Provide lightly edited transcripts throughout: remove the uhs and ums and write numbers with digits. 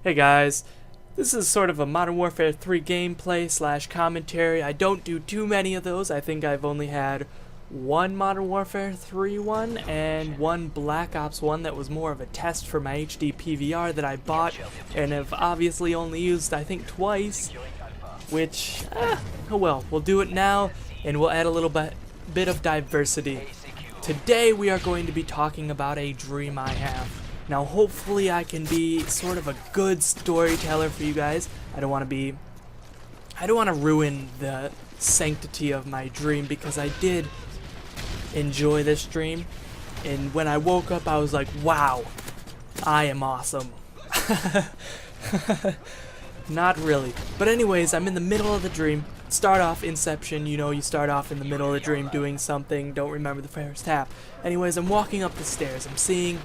Hey guys, this is sort of a Modern Warfare 3 gameplay slash commentary. I don't do too many of those. I think I've only had one Modern Warfare 3 one and one Black Ops 1 that was more of a test for my HD PVR that I bought and have obviously only used I think twice, which, oh well, we'll do it now and we'll add a little bit of diversity. Today we are going to be talking about a dream I have. Now hopefully I can be sort of a good storyteller for you guys. I don't want to ruin the sanctity of my dream because I did enjoy this dream. And when I woke up I was like, wow, I am awesome. Not really. But anyways, I'm in the middle of the dream. Start off Inception, you know, you start off in the middle of the dream doing something, don't remember the first half. Anyways, I'm walking up the stairs, I'm seeing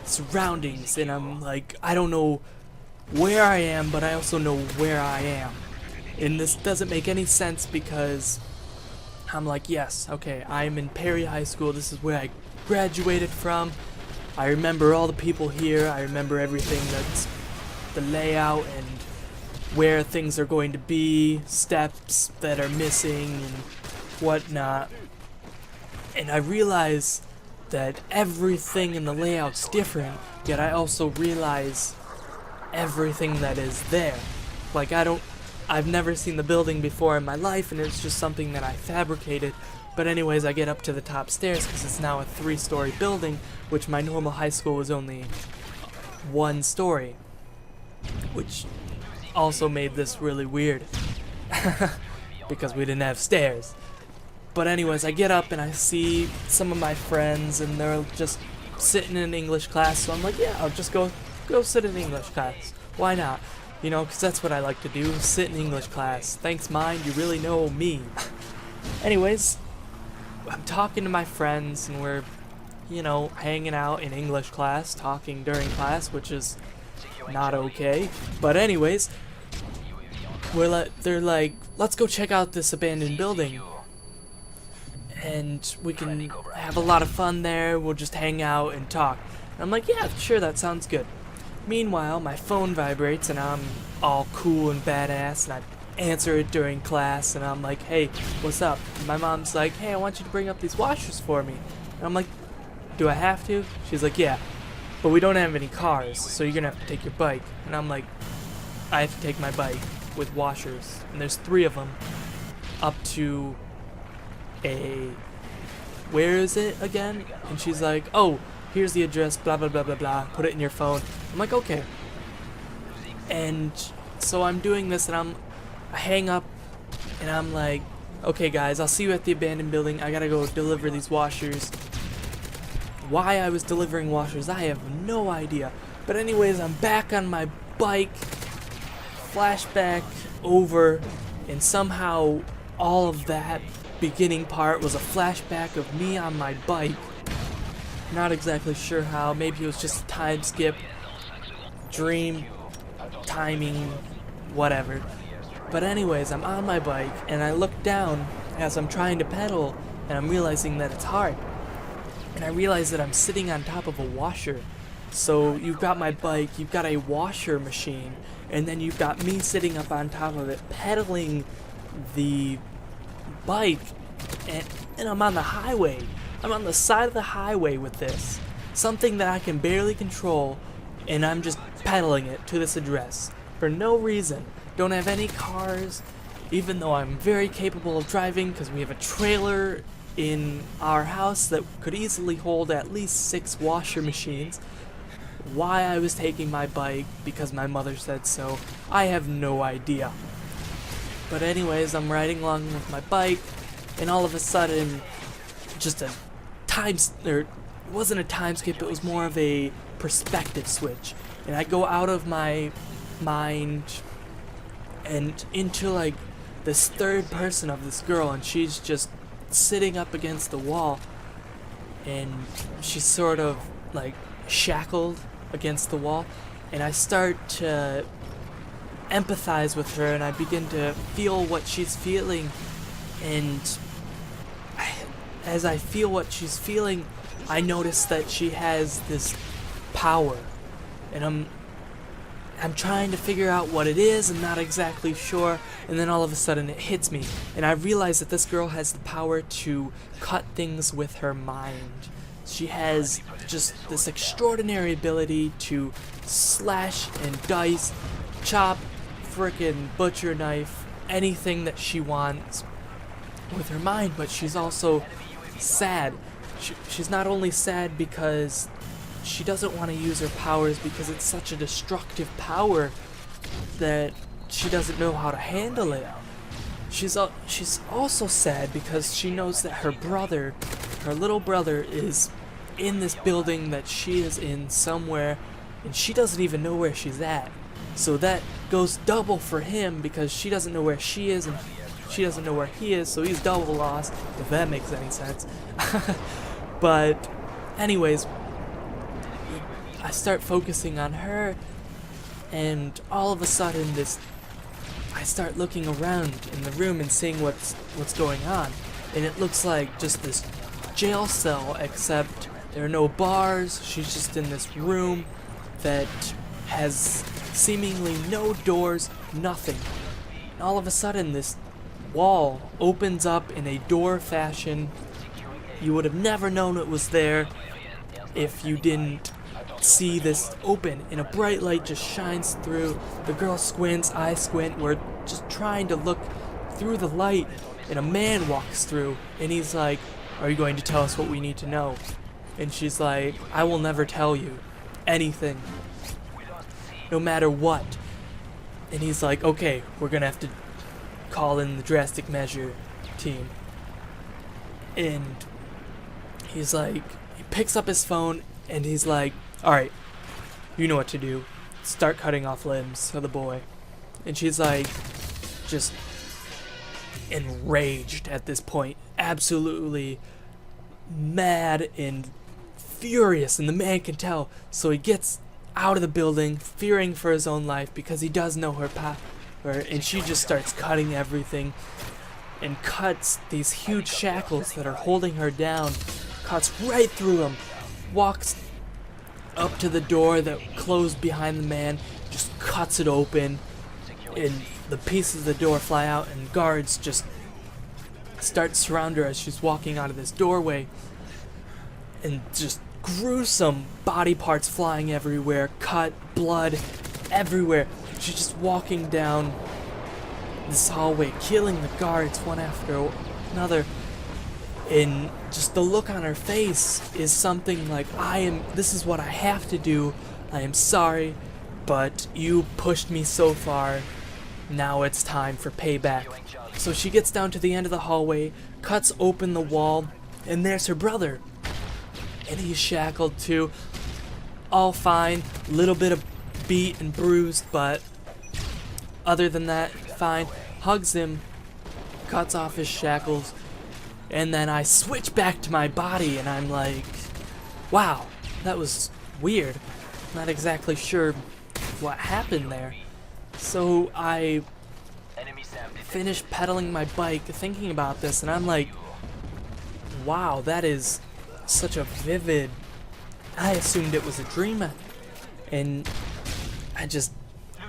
surroundings, and I'm like, I don't know where I am, but I also know where I am. And this doesn't make any sense because I'm like, yes, okay, I'm in Perry High School, this is where I graduated from. I remember all the people here, I remember everything that's the layout and where things are going to be, steps that are missing and whatnot. And I realize that everything in the layout's different, yet I also realize everything that is there. Like I've never seen the building before in my life and it's just something that I fabricated. But anyways, I get up to the top stairs because it's now a 3-story building, which my normal high school was only 1 story. Which also made this really weird because we didn't have stairs. But anyways, I get up and I see some of my friends and they're just sitting in English class, so I'm like, yeah, I'll just go sit in English class. Why not? You know, because that's what I like to do, sit in English class. Thanks, mind, you really know me. Anyways, I'm talking to my friends and we're, you know, hanging out in English class, talking during class, which is not okay. But anyways, they're like, let's go check out this abandoned building. And we can have a lot of fun there, we'll just hang out and talk. And I'm like, yeah, sure, that sounds good. Meanwhile, my phone vibrates and I'm all cool and badass and I answer it during class and I'm like, hey, what's up? And my mom's like, hey, I want you to bring up these washers for me. And I'm like, do I have to? She's like, yeah, but we don't have any cars, so you're gonna have to take your bike. And I'm like, I have to take my bike with washers. And there's 3 of them up to where is it again? And she's like, oh, here's the address, blah blah blah blah blah, put it in your phone. I'm like, okay. And so I'm doing this and I hang up and I'm like, okay guys, I'll see you at the abandoned building, I gotta go deliver these washers. Why I was delivering washers, I have no idea. But anyways, I'm back on my bike, flashback over, and somehow all of that beginning part was a flashback of me on my bike. Not exactly sure how, maybe it was just a time skip, dream, timing, whatever. But anyways, I'm on my bike and I look down as I'm trying to pedal and I'm realizing that it's hard. And I realize that I'm sitting on top of a washer. So you've got my bike, you've got a washer machine, and then you've got me sitting up on top of it pedaling the bike, and I'm on the highway. I'm on the side of the highway with this, something that I can barely control, and I'm just pedaling it to this address for no reason. Don't have any cars, even though I'm very capable of driving because we have a trailer in our house that could easily hold at least 6 washer machines. Why I was taking my bike because my mother said so, I have no idea. But anyways, I'm riding along with my bike, and all of a sudden, just it wasn't a time skip, it was more of a perspective switch. And I go out of my mind and into like this third person of this girl, and she's just sitting up against the wall, and she's sort of like shackled against the wall, and I start to empathize with her and I begin to feel what she's feeling, and as I feel what she's feeling, I notice that she has this power, and I'm trying to figure out what it is. I'm not exactly sure. And then all of a sudden it hits me. And I realize that this girl has the power to cut things with her mind. She has just this extraordinary ability to slash and dice, chop, frickin' butcher knife, anything that she wants with her mind. But she's also sad. She's not only sad because she doesn't want to use her powers because it's such a destructive power that she doesn't know how to handle it. She's also sad because she knows that her brother, her little brother, is in this building that she is in somewhere, and she doesn't even know where she's at. So that goes double for him because she doesn't know where she is and she doesn't know where he is, so he's double lost, if that makes any sense. But anyways, I start focusing on her, and all of a sudden I start looking around in the room and seeing what's going on, and it looks like just this jail cell, except there are no bars. She's just in this room that has seemingly no doors, nothing. And all of a sudden this wall opens up in a door fashion. You would have never known it was there if you didn't see this open, and a bright light just shines through. The girl squints, I squint, we're just trying to look through the light, and a man walks through, and he's like, "Are you going to tell us what we need to know?" And she's like, "I will never tell you anything, no matter what." And he's like, "Okay, we're gonna have to call in the drastic measure team." And he's like, he picks up his phone and he's like, "Alright, you know what to do. Start cutting off limbs for the boy." And she's like, just enraged at this point, absolutely mad and furious, and the man can tell. So he gets out of the building, fearing for his own life because he does know her power, and she just starts cutting everything and cuts these huge shackles that are holding her down, cuts right through him, walks up to the door that closed behind the man, just cuts it open, and the pieces of the door fly out, and guards just start to surround her as she's walking out of this doorway, and just gruesome body parts flying everywhere, cut, blood everywhere. She's just walking down this hallway, killing the guards one after another, and just the look on her face is something like, this is what I have to do. I am sorry, but you pushed me so far. Now it's time for payback. So she gets down to the end of the hallway, cuts open the wall, and there's her brother. And he's shackled too. All fine, little bit of beat and bruised, but other than that, fine. Hugs him, cuts off his shackles, and then I switch back to my body, and I'm like, wow, that was weird. Not exactly sure what happened there. So I finish pedaling my bike, thinking about this, and I'm like, wow, that is such a vivid... I assumed it was a dream, and I just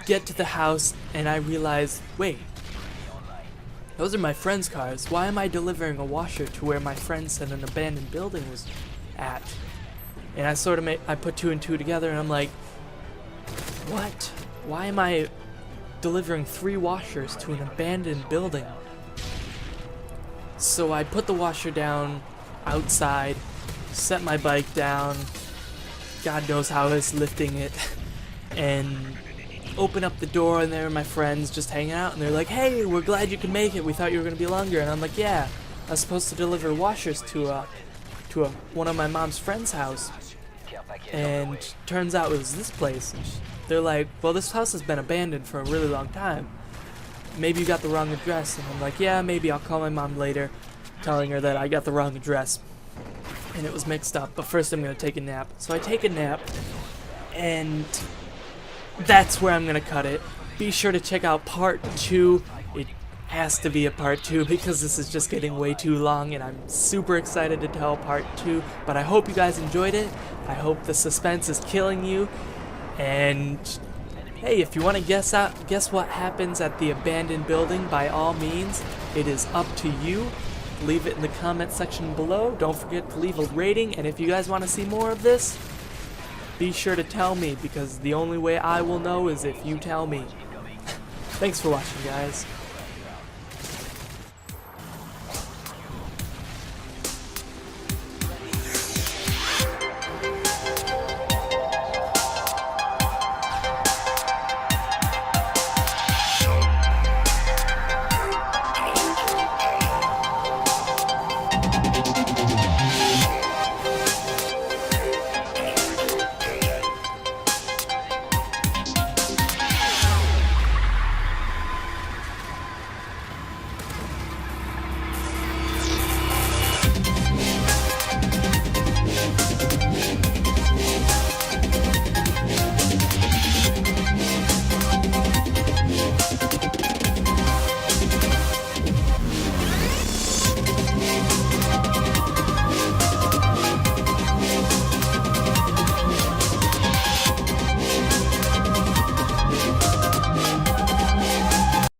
get to the house, and I realize, wait, those are my friend's cars. Why am I delivering a washer to where my friend said an abandoned building was at? And I sort of I put two and two together, and I'm like, what? Why am I delivering 3 washers to an abandoned building? So I put the washer down outside, set my bike down, God knows how I was lifting it, and open up the door, and there are my friends just hanging out, and they're like, "Hey, we're glad you could make it. We thought you were going to be longer." And I'm like, "Yeah, I was supposed to deliver washers to one of my mom's friend's house." And turns out it was this place. And they're like, "Well, this house has been abandoned for a really long time. Maybe you got the wrong address." And I'm like, "Yeah, maybe I'll call my mom later," telling her that I got the wrong address and it was mixed up, but first I'm going to take a nap. So I take a nap, and that's where I'm going to cut it. Be sure to check out part 2. It has to be a part 2 because this is just getting way too long, and I'm super excited to tell part 2. But I hope you guys enjoyed it. I hope the suspense is killing you, and Hey, if you want to guess what happens at the abandoned building, by all means, it is up to you. Leave it in the comment section below. Don't forget to leave a rating, and if you guys want to see more of this, be sure to tell me, because the only way I will know is if you tell me. Thanks for watching, guys.